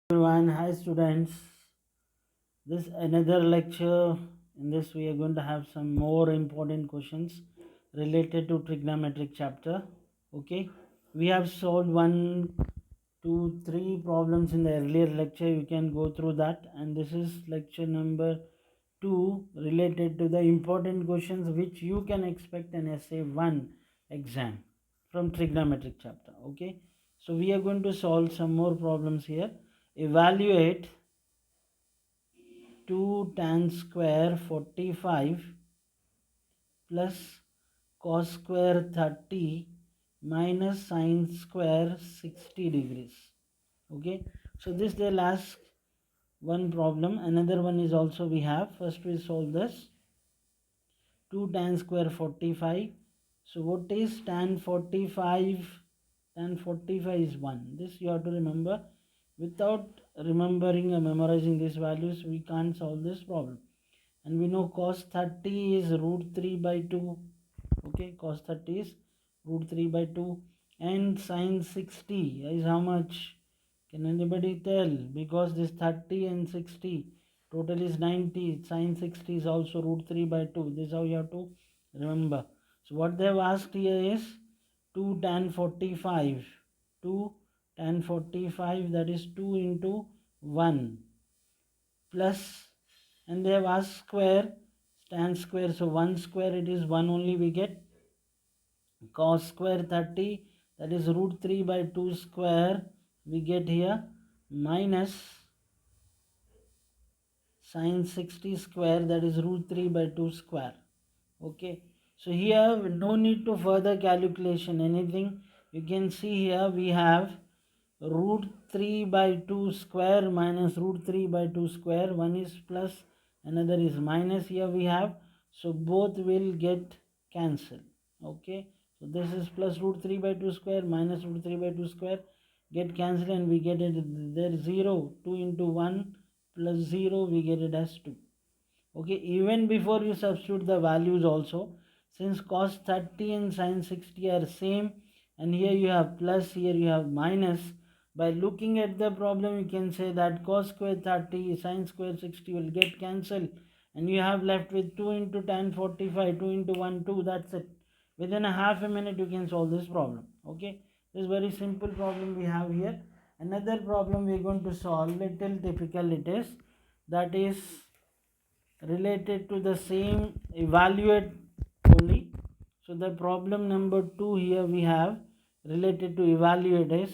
Everyone, hi students. This another lecture. In this we are going to have some more important questions related to trigonometric chapter. Okay, we have solved 1, 2, 3 problems in the earlier lecture. You can go through that, and this is lecture number 2 related to the important questions which you can expect an SA1 exam from trigonometric chapter. Okay, so we are going to solve some more problems here. Evaluate 2 tan square 45 plus cos square 30 minus sin square 60 degrees. Okay, so this they'll ask one problem. Another one is also we have. First we solve this 2 tan square 45. So what is tan 45? Tan 45 is 1. This you have to remember. Without remembering or memorizing these values, we can't solve this problem. And we know cos 30 is root 3 by 2. Okay, cos 30 is root 3 by 2. And sin 60 is how much? Can anybody tell? Because this 30 and 60 total is 90. Sin 60 is also root 3 by 2. This is how you have to remember. So what they have asked here is 2 tan 45. 2 tan 45, that is 2 into 1 plus, and they have asked square, tan square, so 1 square it is 1 only we get. Cos square 30, that is root 3 by 2 square we get here, minus sin 60 square, that is root 3 by 2 square. Okay, so here no need to further calculation anything. You can see here we have root 3 by 2 square minus root 3 by 2 square. One is plus, another is minus. Here we have, so both will get cancelled. Okay, so this is plus root 3 by 2 square minus root 3 by 2 square get cancelled, and we get it there 0. 2 into 1 plus 0, we get it as 2. Okay, even before you substitute the values also, since cos 30 and sin 60 are same, and here you have plus, here you have minus, by looking at the problem you can say that cos square 30 sin square 60 will get cancelled, and you have left with 2 into tan 45, 2 into 1 2. That's it. Within a half a minute you can solve this problem. Okay, this very simple problem we have here. Another problem we are going to solve, little difficult it is, that is related to the same, evaluate only. So the problem number 2 here we have related to evaluate is,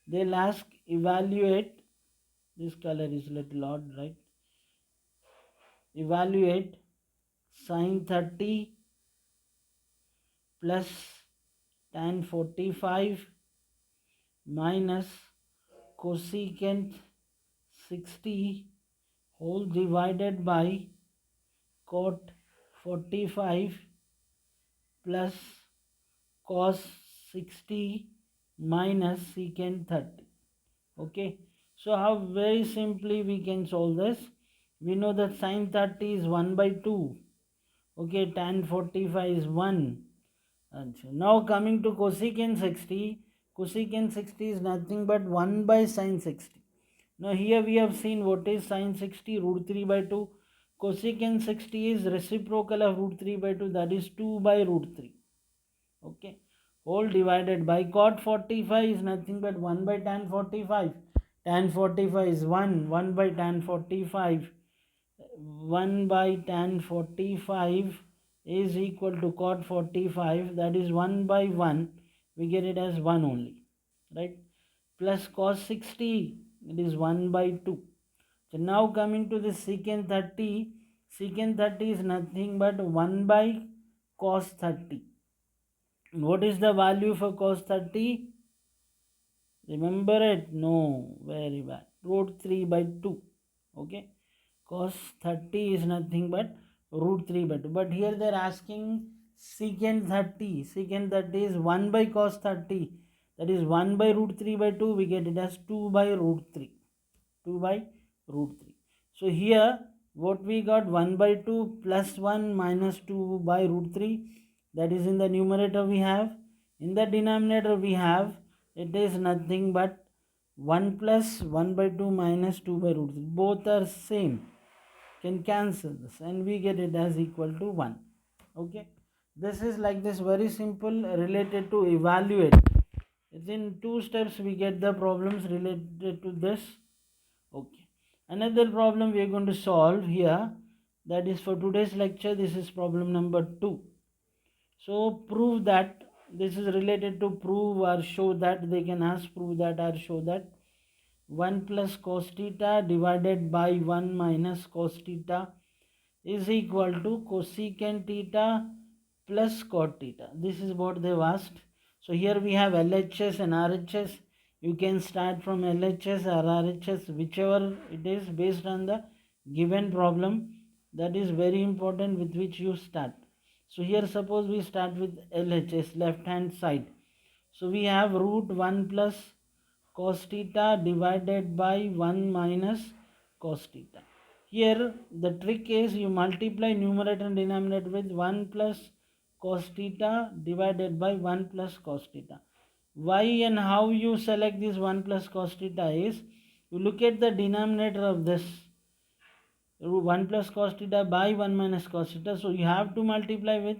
they'll ask evaluate, this color is little odd, right? Evaluate sin 30 plus tan 45 minus cosecant 60 whole divided by cot 45 plus cos 60 minus secant 30. Okay, so how very simply we can solve this. We know that sin 30 is 1 by 2. Okay, tan 45 is 1. And so now coming to cosecant 60, cosecant 60 is nothing but 1 by sin 60. Now here we have seen what is sin 60, root 3 by 2. Cosecant 60 is reciprocal of root 3 by 2, that is 2 by root 3. Okay, whole divided by cot 45 is nothing but 1 by tan 45. Tan 45 is 1 by tan 45. 1 by tan 45 is equal to cot 45, that is 1 by 1, we get it as 1 only, right? Plus cos 60, it is 1 by 2. So now coming to the secant 30, secant 30 is nothing but 1 by cos 30. What is the value for cos 30? Remember it? No, very bad. Root 3 by 2. Okay, cos 30 is nothing but root 3 by 2. But here they are asking secant 30. Secant 30 is 1 by cos 30. That is 1 by root 3 by 2. We get it as 2 by root 3. 2 by root 3. So here what we got, 1 by 2 plus 1 minus 2 by root 3. That is in the numerator we have. In the denominator we have, it is nothing but 1 plus 1 by 2 minus 2 by root 3. Both are same. Can cancel this and we get it as equal to 1. Okay. This is like this, very simple, related to evaluate. It's in 2 steps we get the problems related to this. Okay. Another problem we are going to solve here, that is for today's lecture. This is problem number 2. So prove that, this is related to prove or show that. They can ask prove that or show that 1 plus cos theta divided by 1 minus cos theta is equal to cosecant theta plus cot theta. This is what they've asked. So here we have LHS and RHS. You can start from LHS or RHS, whichever it is, based on the given problem. That is very important, with which you start. So here suppose we start with LHS, left hand side. So we have root 1 plus cos theta divided by 1 minus cos theta. Here the trick is you multiply numerator and denominator with 1 plus cos theta divided by 1 plus cos theta. Why and how you select this 1 plus cos theta is, you look at the denominator of this 1 plus cos theta by 1 minus cos theta. So you have to multiply with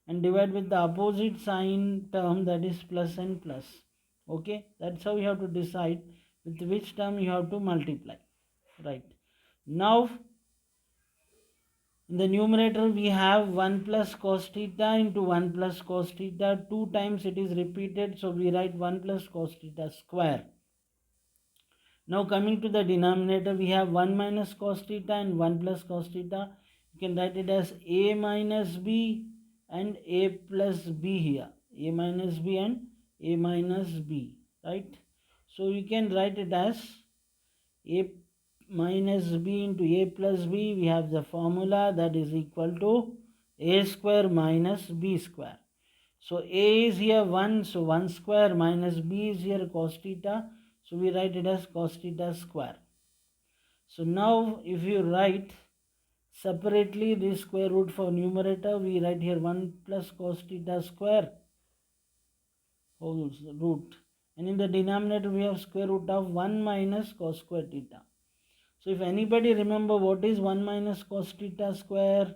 and divide with the opposite sign term, that is plus and plus. Okay, that's how you have to decide with which term you have to multiply. Right. Now in the numerator we have 1 plus cos theta into 1 plus cos theta. 2 times it is repeated, so we write 1 plus cos theta square. Now coming to the denominator, we have 1 minus cos theta and 1 plus cos theta. You can write it as a minus b and a plus b here. A minus b and a minus b, right? So you can write it as a minus b into a plus b. We have the formula, that is equal to a square minus b square. So a is here 1, so 1 square, minus b is here cos theta. So we write it as cos theta square. So now if you write separately this square root for numerator, we write here 1 plus cos theta square whole root. And in the denominator we have square root of 1 minus cos square theta. So if anybody remember what is 1 minus cos theta square,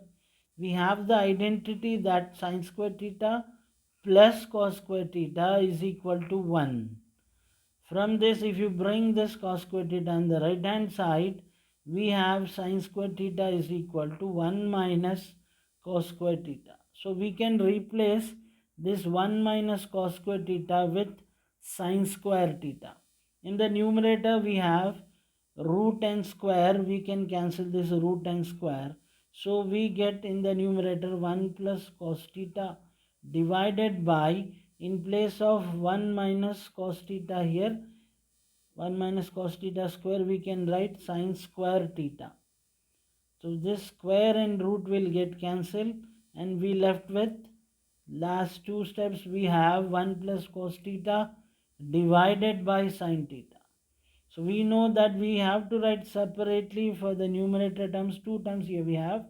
we have the identity that sin square theta plus cos square theta is equal to 1. From this, if you bring this cos square theta on the right hand side, we have sin square theta is equal to 1 minus cos square theta. So we can replace this 1 minus cos square theta with sin square theta. In the numerator we have root and square. We can cancel this root and square. So we get in the numerator 1 plus cos theta divided by, in place of 1 minus cos theta here, 1 minus cos theta square, we can write sin square theta. So this square and root will get cancelled and we left with last 2 steps. We have 1 plus cos theta divided by sin theta. So we know that we have to write separately for the numerator terms. 2 terms here we have.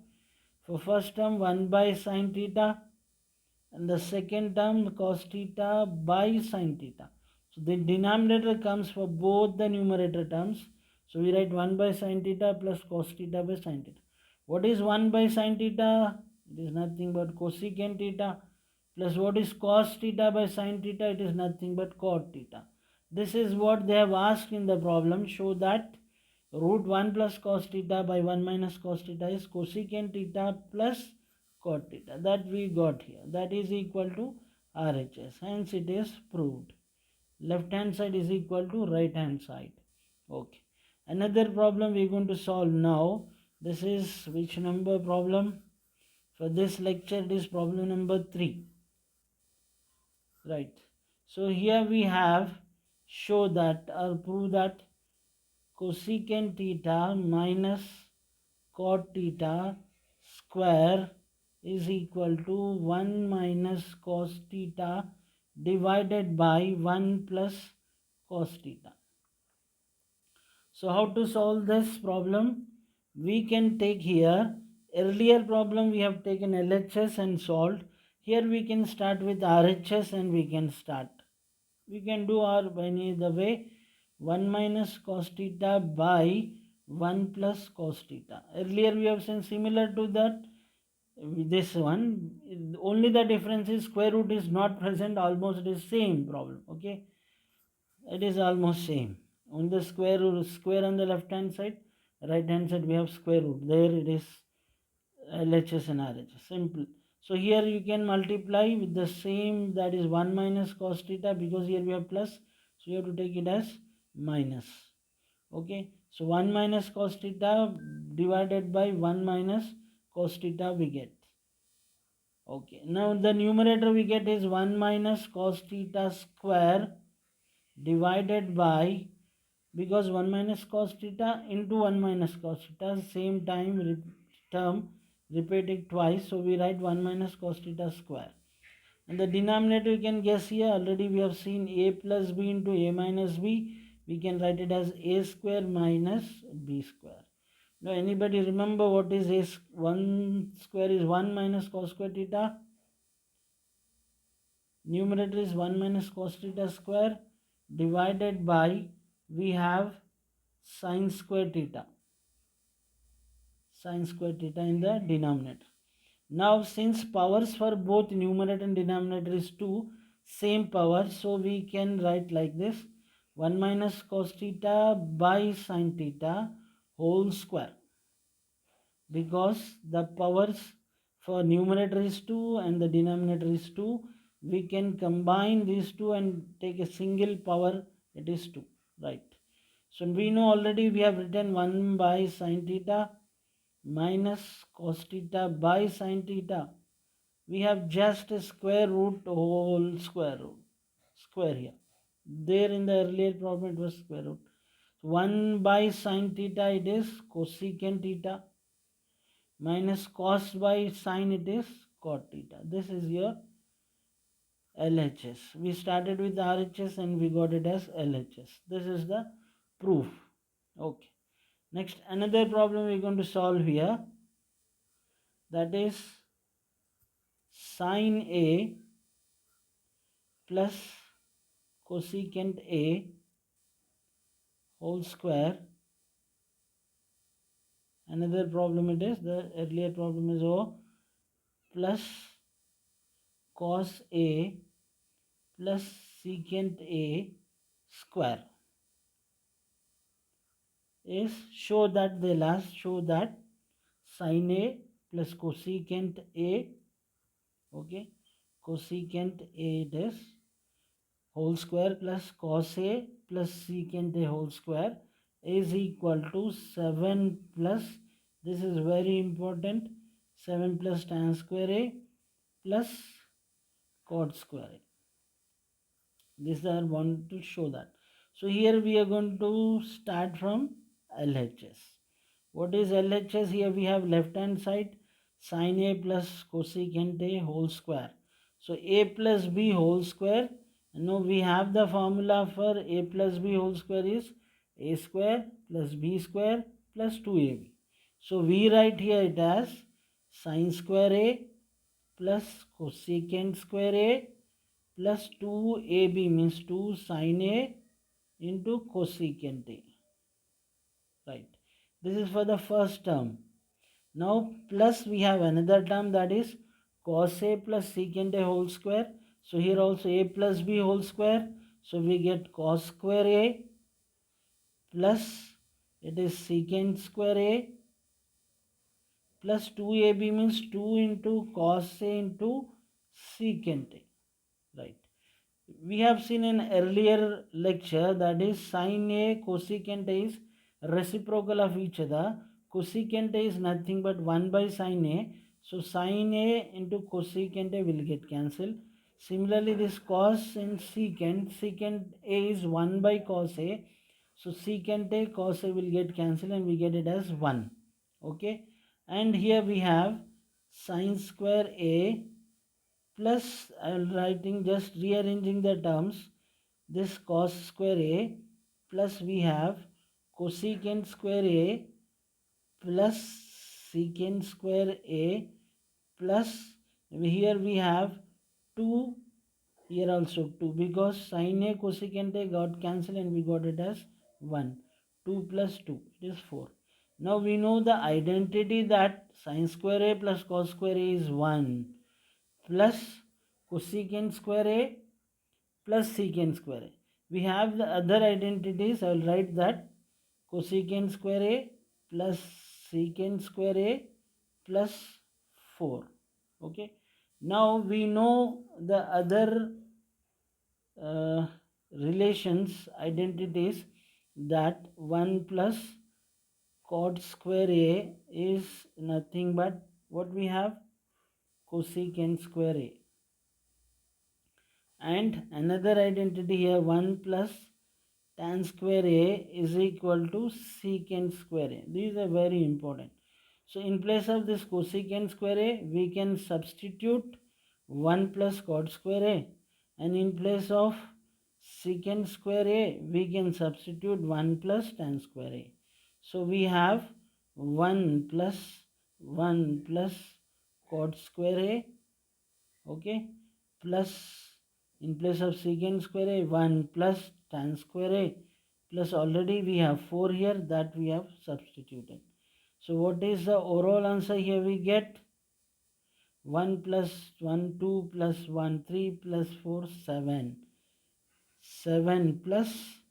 For first term 1 by sin theta, and the second term cos theta by sin theta. So the denominator comes for both the numerator terms. So we write 1 by sin theta plus cos theta by sin theta. What is 1 by sin theta? It is nothing but cosecant theta. Plus what is cos theta by sin theta? It is nothing but cot theta. This is what they have asked in the problem. Show that root 1 plus cos theta by 1 minus cos theta is cosecant theta plus cot theta. That we got here. That is equal to RHS. Hence it is proved. Left hand side is equal to right hand side. Okay. Another problem we are going to solve now. This is which number problem? For this lecture it is problem number 3. Right. So here we have show that or prove that cosecant theta minus cot theta square is equal to 1 minus cos theta divided by 1 plus cos theta. So how to solve this problem? We can take here, earlier problem we have taken LHS and solved. Here we can start with RHS and we can start. We can do our any the way. 1 minus cos theta by 1 plus cos theta. Earlier we have seen similar to that, this one, only the difference is square root is not present, almost it is same problem. Okay, it is almost same. On the square root, square on the left hand side, right hand side we have square root, there it is LHS and RHS, simple. So here you can multiply with the same, that is 1 minus cos theta, because here we have plus, so you have to take it as minus. Okay, so 1 minus cos theta divided by 1 minus cos theta we get. Okay, now the numerator we get is 1 minus cos theta square divided by, because 1 minus cos theta into 1 minus cos theta, same time term repeated twice, so we write 1 minus cos theta square. And the denominator you can guess here, already we have seen a plus b into a minus b, we can write it as a square minus b square. Now anybody remember what is a 1 square is 1 minus cos square theta? Numerator is 1 minus cos theta square divided by, we have sine square theta, sine square theta in the denominator. Now since powers for both numerator and denominator is 2, same power, so we can write like this, 1 minus cos theta by sine theta whole square, because the powers for numerator is 2 and the denominator is 2, we can combine these two and take a single power, it is 2, right? So we know already, we have written 1 by sine theta minus cos theta by sine theta. We have just a square root, whole square root, square here. There in the earlier problem it was square root. 1 by sine theta it is cosecant theta, minus cos by sine it is cot theta. This is your LHS. We started with RHS and we got it as LHS. This is the proof. Okay. Next, another problem we're going to solve here, that is sine A plus cosecant A whole square. Another problem it is, the earlier problem is O plus cos A plus secant A square, is show that the last show that sine A plus cosecant A, okay, cosecant A it is whole square plus cos A plus secant A whole square is equal to 7 plus, this is very important, 7 plus tan square A plus cot square A. This I want to show that. So here we are going to start from LHS. What is LHS? Here we have left hand side sine A plus cosecant A whole square. So A plus B whole square. Now we have the formula for A plus B whole square is A square plus B square plus 2AB. So we write here it as sine square A plus cosecant square A plus 2AB means 2 sine A into cosecant A. Right. This is for the first term. Now plus we have another term, that is cos A plus secant A whole square. So here also A plus B whole square. So we get cos square A plus it is secant square A plus 2AB means 2 into cos A into secant A. Right. We have seen in earlier lecture, that is sine A cosecant A is reciprocal of each other. Cosecant A is nothing but 1 by sine A. So sine A into cosecant A will get cancelled. Similarly, this cos and secant A is 1 by cos A. So secant A cos A will get cancelled and we get it as 1. Okay. And here we have sine square A plus, I am writing, just rearranging the terms, this cos square A plus we have cosecant square A plus secant square A plus here we have 2 Here also 2, because sin A cosecant A got cancelled and we got it as 1. 2 plus 2, it is 4. Now we know the identity that sin square A plus cos square A is 1 plus cosecant square A plus secant square A. We have the other identities. I will write that cosecant square A plus secant square A plus 4. Okay. Now we know the other relations, identities, that 1 plus cot square A is nothing but what we have, cosecant square A. And another identity here, 1 plus tan square A is equal to secant square A. These are very important. So in place of this cosecant square A, we can substitute 1 plus cot square A, and in place of secant square A, we can substitute 1 plus tan square A. So we have 1 plus cot square A, okay, plus in place of secant square A, 1 plus tan square A, plus already we have 4 here that we have substituted. So what is the overall answer here? We get 1 plus 1 2 plus 1 3 plus 4 7. 7 plus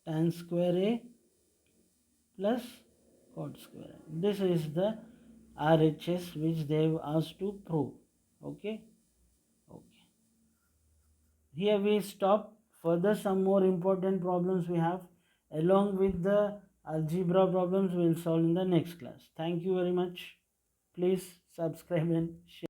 tan square A plus cot square A. This is the RHS which they have asked to prove. Okay. Okay. Here we stop. Further some more important problems we have along with the algebra problems we will solve in the next class. Thank you very much. Please subscribe and share.